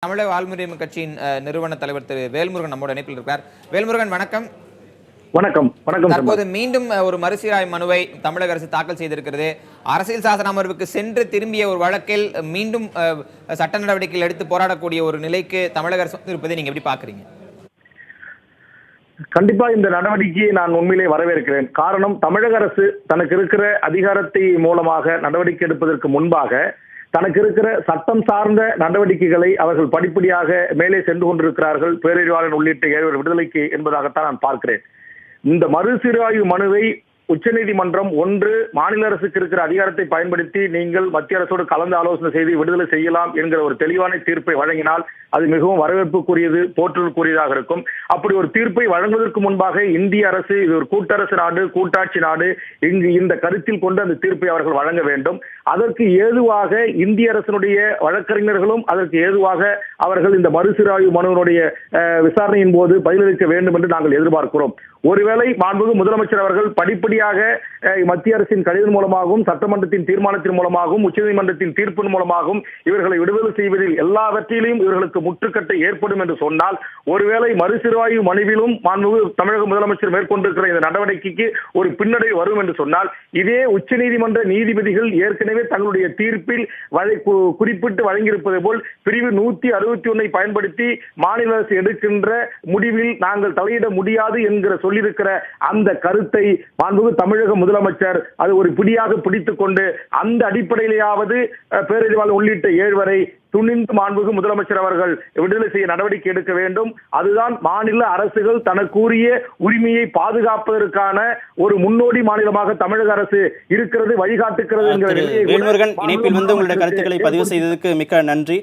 தமிழக வாழ்முறை கட்சியின் நிறுவன தலைவர் திரு வேல்முருகன் நம்மோட இணைப்பில் இருக்கிறார். வேல்முருகன் வணக்கம். வணக்கம். வணக்கம். தற்போது மீண்டும் ஒரு மறுசீராய்வு மனுவை தமிழக அரசு தாக்கல் செய்திருக்கிறது. அரசியல் சாசன அமர்வுக்கு சென்று திரும்பிய ஒரு வழக்கில் மீண்டும் சட்ட நடவடிக்கைகள் எடுத்து போராடக்கூடிய ஒரு நிலைக்கு தமிழக அரசு இருப்பதை நீங்க எப்படி பாக்குறீங்க? கண்டிப்பா இந்த நடவடிக்கையை நான் உண்மையிலே வரவேற்கிறேன். காரணம், தமிழக அரசு தனக்கு இருக்கிற அதிகாரத்தை மூலமாக நடவடிக்கை எடுப்பதற்கு முன்பாக தனக்கு இருக்கிற சட்டம் சார்ந்த நடவடிக்கைகளை அவர்கள் படிப்படியாக மேலே சென்று கொண்டிருக்கிறார்கள். பேரறிவாளன் உள்ளிட்ட 7 விடுதலைக்கு என்பதாகத்தான் நான் பார்க்கிறேன். இந்த மறுசீராய்வு மனுவை உச்சநீதிமன்றம் ஒன்று மாநில அரசுக்கு இருக்கிற அதிகாரத்தை பயன்படுத்தி நீங்கள் மத்திய அரசோடு கலந்து ஆலோசனை செய்து விடுதலை செய்யலாம் என்கிற ஒரு தெளிவான தீர்ப்பை வழங்கினால் அது மிகவும் வரவேற்புக்குரியது, போற்றலுக்குரியதாக இருக்கும். அப்படி ஒரு தீர்ப்பை வழங்குவதற்கு முன்பாக இந்திய அரசு இது ஒரு கூட்டரசு நாடு, கூட்டாட்சி நாடு, இங்கு இந்த கருத்தில் கொண்டு அந்த தீர்ப்பை அவர்கள் வழங்க வேண்டும். அதற்கு ஏதுவாக இந்திய அரசினுடைய வழக்கறிஞர்களும் அதற்கு ஏதுவாக அவர்கள் இந்த மறுசீராய்வு மனுவினுடைய விசாரணையின் போது பதிலளிக்க வேண்டும் என்று நாங்கள் எதிர்பார்க்கிறோம். ஒருவேளை மாண்புமிகு முதலமைச்சர் அவர்கள் படிப்படியாக மத்திய அரசின் கடிதம் மூலமாகவும் சட்டமன்றத்தின் தீர்மானத்தின் மூலமாகவும் உச்சநீதிமன்றத்தின் தீர்ப்பின் மூலமாகவும் இவர்களை விடுதலை செய்வதில் எல்லாவற்றிலும் இவர்களுக்கு முற்றுக்கட்டை ஏற்படும் என்று சொன்னால், ஒருவேளை மறுசீராய்வு மனுவிலும் மாண்புமிகு தமிழக முதலமைச்சர் மேற்கொண்டிருக்கிற இந்த நடவடிக்கைக்கு ஒரு பின்னடைவு வரும் என்று சொன்னால், இதே உச்சநீதிமன்ற நீதிபதிகள் ஏற்கனவே தங்களுடைய தீர்ப்பில் குறிப்பிட்டு வழங்கியிருப்பது போல் பிரிவு 161 பயன்படுத்தி மாநில அரசு எடுக்கின்ற முடிவில் நாங்கள் தலையிட முடியாது என்கிற சொல்லியிருக்கிற அந்த கருத்தை மாண்புமிகு தமிழக முதலமைச்சர் அது ஒரு பிடியாக பிடித்துக் கொண்டு அந்த அடிப்படையிலேயாவது பேரறிவாளன் உள்ளிட்ட 7 வரை துணிந்து மாண்புமிகு முதலமைச்சர் அவர்கள் விடுதலை செய்ய நடவடிக்கை எடுக்க வேண்டும். அதுதான் மாநில அரசுகள் தனக்குரிய உரிமையை பாதுகாப்பதற்கான ஒரு முன்னோடி மாநிலமாக தமிழக அரசு இருக்கிறது, வழிகாட்டுகிறது என்கிற வேல்முருகன் இணைப்பில் வந்து உங்களுடைய கருத்துக்களை பதிவு செய்ததற்கு மிக்க நன்றி.